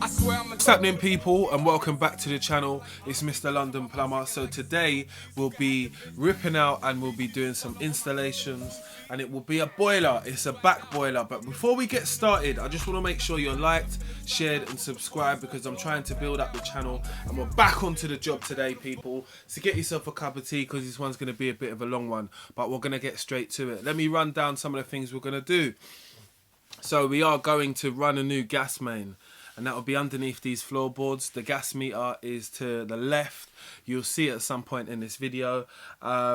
What's happening, people, and welcome back to the channel. It's Mr. London Plumber. So today we'll be ripping out and we'll be doing some installations, and it will be a boiler. It's a back boiler. But before we get started, I just want to make sure you're liked, shared and subscribed, because I'm trying to build up the channel and we're back onto the job today, people. So get yourself a cup of tea, because this one's going to be a bit of a long one, but we're going to get straight to it. Let me run down some of the things we're going to do. So we are going to run a new gas main, and that will be underneath these floorboards. The gas meter is to the left. You'll see it at some point in this video.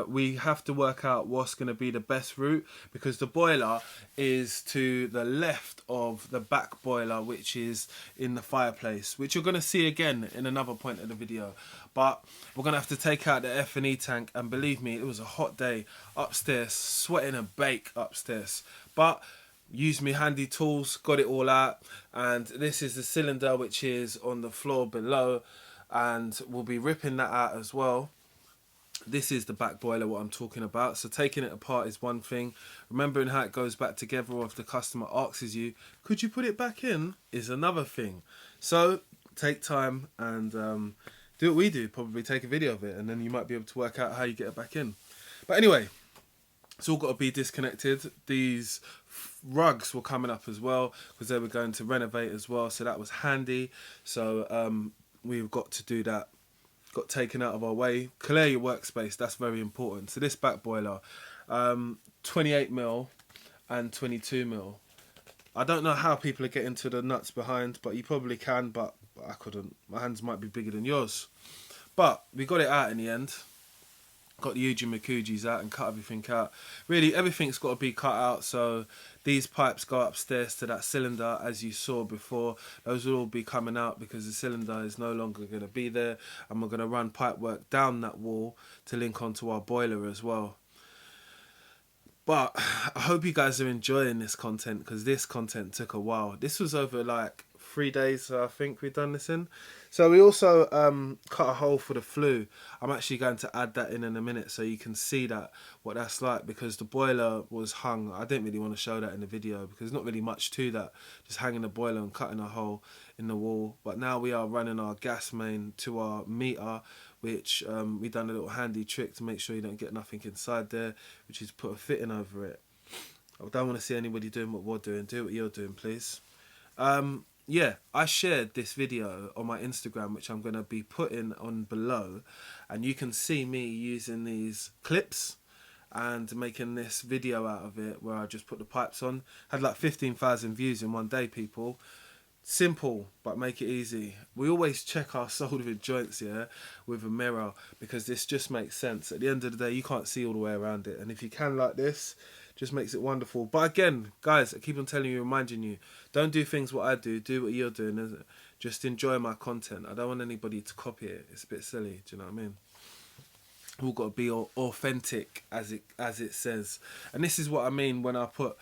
We have to work out what's going to be the best route, because the boiler is to the left of the back boiler, which is in the fireplace, which you're going to see again in another point of the video. But we're going to have to take out the F&E tank, and believe me, it was a hot day upstairs, sweating a bake upstairs. But used me handy tools, got it all out, and this is the cylinder which is on the floor below, and we'll be ripping that out as well. This is the back boiler, what I'm talking about. So taking it apart is one thing, remembering how it goes back together, or if the customer asks you, could you put it back in, is another thing. So take time and do what we do, probably take a video of it, and then you might be able to work out how you get it back in. But anyway, it's all got to be disconnected. These rugs were coming up as well, because they were going to renovate as well, so that was handy. So we've got to do that. Got taken out of our way. Clear your workspace, that's very important. So this back boiler, 28mm and 22mm. I don't know how people are getting to the nuts behind, but you probably can, but I couldn't. My hands might be bigger than yours. But we got it out in the end. Got the Uji Makujis out and cut everything out. Really, everything's got to be cut out. So these pipes go upstairs to that cylinder, as you saw before. Those will all be coming out, because the cylinder is no longer going to be there, and we're going to run pipework down that wall to link onto our boiler as well. But I hope you guys are enjoying this content, because this content took a while. This was over like 3 days, I think we've done this in. So we also cut a hole for the flue. I'm actually going to add that in a minute, so you can see that, what that's like, because the boiler was hung. I didn't really want to show that in the video, because there's not really much to that, just hanging the boiler and cutting a hole in the wall. But now we are running our gas main to our meter, which we done a little handy trick to make sure you don't get nothing inside there, which is put a fitting over it. I don't want to see anybody doing what we're doing. Do what you're doing, please. Yeah, I shared this video on my Instagram, which I'm going to be putting on below, and you can see me using these clips and making this video out of it, where I just put the pipes on. Had like 15,000 views in one day, people. Simple, but make it easy. We always check our soldering joints, yeah, with a mirror, because this just makes sense. At the end of the day, you can't see all the way around it, and if you can like this, just makes it wonderful. But again, guys, I keep on telling you, reminding you, don't do things what I do, do what you're doing, isn't it? Just enjoy my content. I don't want anybody to copy it. It's a bit silly, do you know what I mean? We've got to be authentic, as it says. And this is what I mean when I put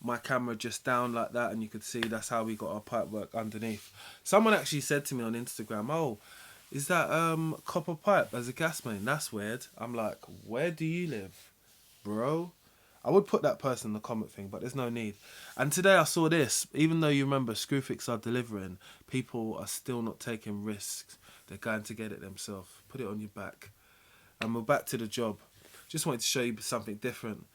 my camera just down like that, and you could see that's how we got our pipe work underneath. Someone actually said to me on Instagram, oh, is that copper pipe as a gas main? That's weird. I'm like, where do you live, bro? I would put that person in the comment thing, but there's no need. And today I saw this. Even though you remember Screwfix are delivering, people are still not taking risks. They're going to get it themselves. Put it on your back. And we're back to the job. Just wanted to show you something different.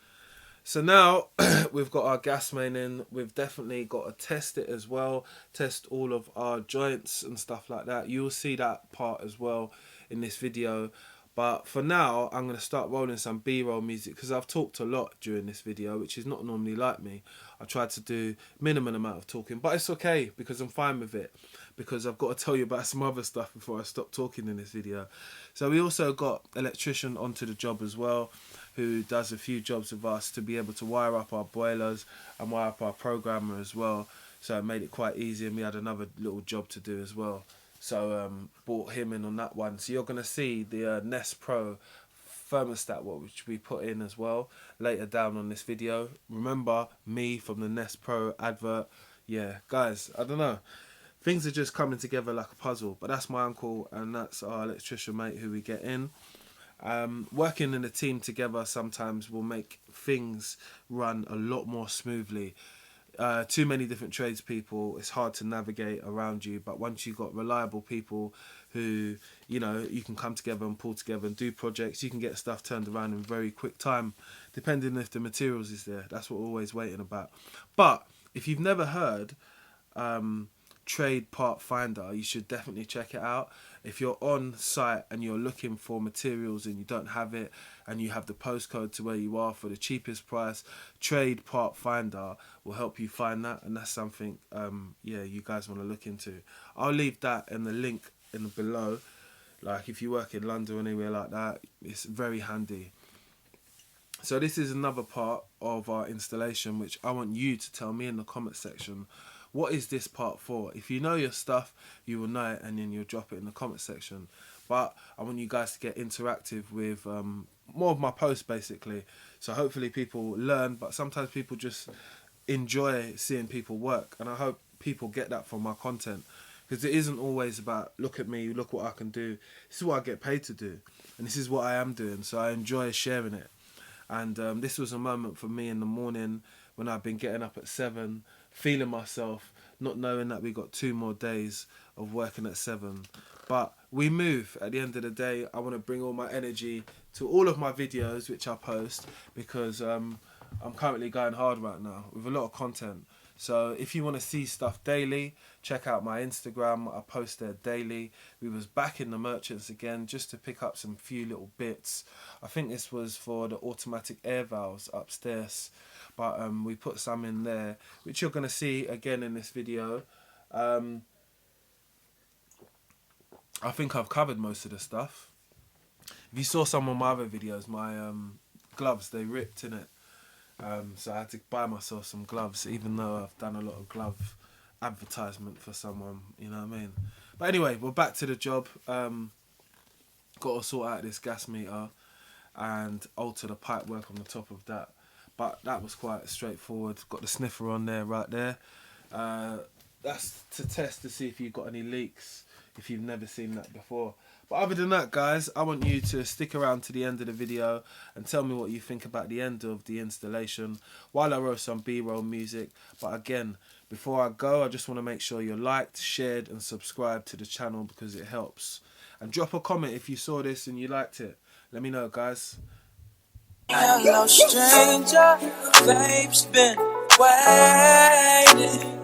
So now we've got our gas main in. We've definitely got to test it as well. Test all of our joints and stuff like that. You'll see that part as well in this video. But for now, I'm going to start rolling some B-roll music, because I've talked a lot during this video, which is not normally like me. I tried to do minimum amount of talking, but it's okay, because I'm fine with it, because I've got to tell you about some other stuff before I stop talking in this video. So we also got an electrician onto the job as well, who does a few jobs with us to be able to wire up our boilers and wire up our programmer as well. So it made it quite easy, and we had another little job to do as well. So brought him in on that one. So you're going to see the Nest Pro thermostat, which we put in as well later down on this video. Remember me from the Nest Pro advert. Yeah, guys, I don't know. Things are just coming together like a puzzle. But that's my uncle, and that's our electrician mate who we get in. Working in a team together sometimes will make things run a lot more smoothly. too many different tradespeople, it's hard to navigate around you. But once you've got reliable people who, you know, you can come together and pull together and do projects, you can get stuff turned around in very quick time, depending if the materials is there. That's what we're always waiting about. But if you've never heard Trade Part Finder, you should definitely check it out. If you're on site and you're looking for materials and you don't have it, and you have the postcode to where you are for the cheapest price, Trade Part Finder will help you find that, and that's something yeah, you guys want to look into. I'll leave that in the link in the below. Like if you work in London or anywhere like that, it's very handy. So this is another part of our installation, which I want you to tell me in the comment section. What is this part for? If you know your stuff, you will know it, and then you'll drop it in the comment section. But I want you guys to get interactive with more of my posts, basically. So hopefully people learn, but sometimes people just enjoy seeing people work. And I hope people get that from my content. Because it isn't always about, look at me, look what I can do. This is what I get paid to do. And this is what I am doing. So I enjoy sharing it. And this was a moment for me in the morning when I've been getting up at 7, feeling myself, not knowing that we got 2 more days of working at 7. But we move. At the end of the day, I want to bring all my energy to all of my videos which I post, because I'm currently going hard right now with a lot of content. So if you want to see stuff daily, check out my Instagram. I post there daily. We was back in the merchants again just to pick up some few little bits. I think this was for the automatic air valves upstairs, but we put some in there, which you're going to see again in this video. I think I've covered most of the stuff. If you saw some of my other videos, my gloves, they ripped in it. So I had to buy myself some gloves, even though I've done a lot of glove advertisement for someone, you know what I mean? But anyway, we're back to the job. Got to sort out this gas meter and alter the pipe work on the top of that. But that was quite straightforward. Got the sniffer on there, right there. That's to test to see if you've got any leaks, if you've never seen that before. But other than that, guys, I want you to stick around to the end of the video and tell me what you think about the end of the installation while I roll some B-roll music. But again, before I go, I just want to make sure you're liked, shared and subscribed to the channel, because it helps. And drop a comment if you saw this and you liked it. Let me know, guys. Hello, stranger, babe's been waiting.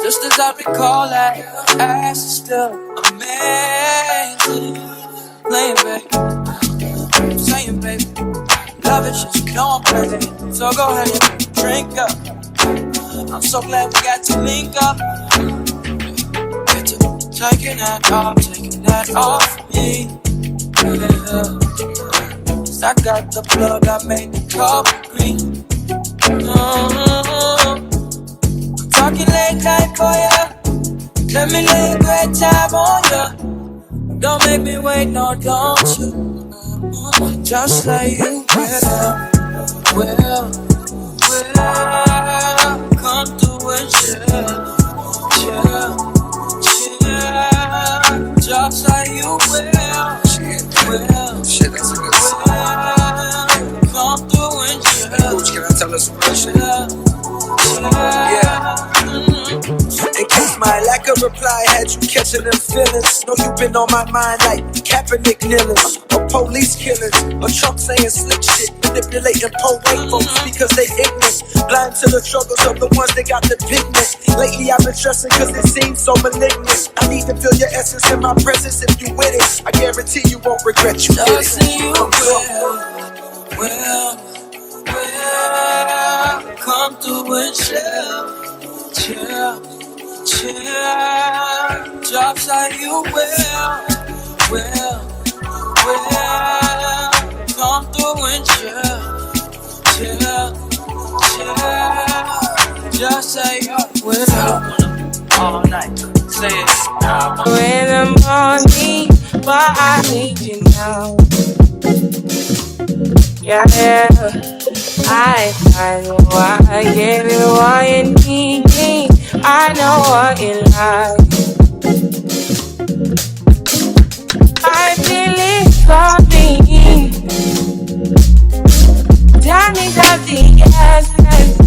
Just as I recall, that ass is still amazing. Playing, babe, saying, baby, love it, shit, you know I'm crazy. So go ahead and drink up. I'm so glad we got to link up. Get to taking that off me. Cause I got the plug, I made the cup green. Talking late night for ya. Let me lay a great time on ya. Don't make me wait, no, don't you? Just like you will. Come through and chill. Just like you will. Shit, that's a good song. Come through and chill. Coach, can I tell us some real shit? Yeah. In case my lack of reply had you catching them feelings, know you been on my mind like Kaepernick kneelings, or police killings, or Trump saying slick shit, manipulating poor white folks because they ignorant, blind to the struggles of the ones that got the pigment. Lately I've been stressing cause it seems so malignant. I need to feel your essence in my presence. If you with it, I guarantee you won't regret you did it. You will come through and chill, just like you will come through and chill, just like you will. All night, say it. In the morning, but I need you now. Yeah, I know I gave you all you need. I know what you like. I believe for me. Tell me that the essence.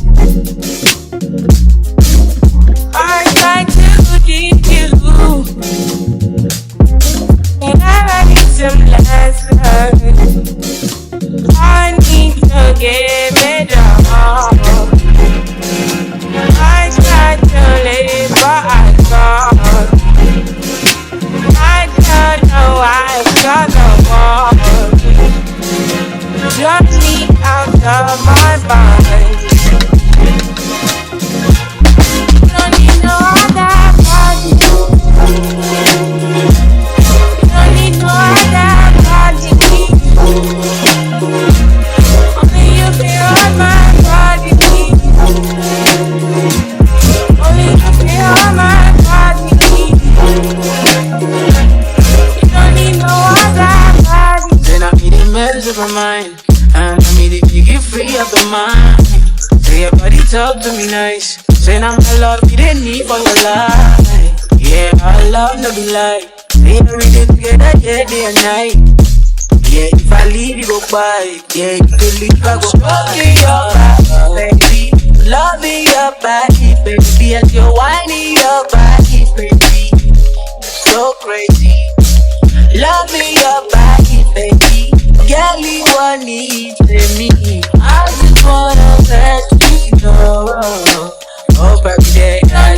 me for your life. Yeah, our love no be lie. We every day together, yeah, day and night. Yeah, if I leave, you go by. Yeah, if you leave, I go by. Loving your body, baby. Loving your body, baby. As you're whining your body, baby. So crazy. Loving your body, baby. Girl, you want it to me. I just wanna let you know. Hope every day I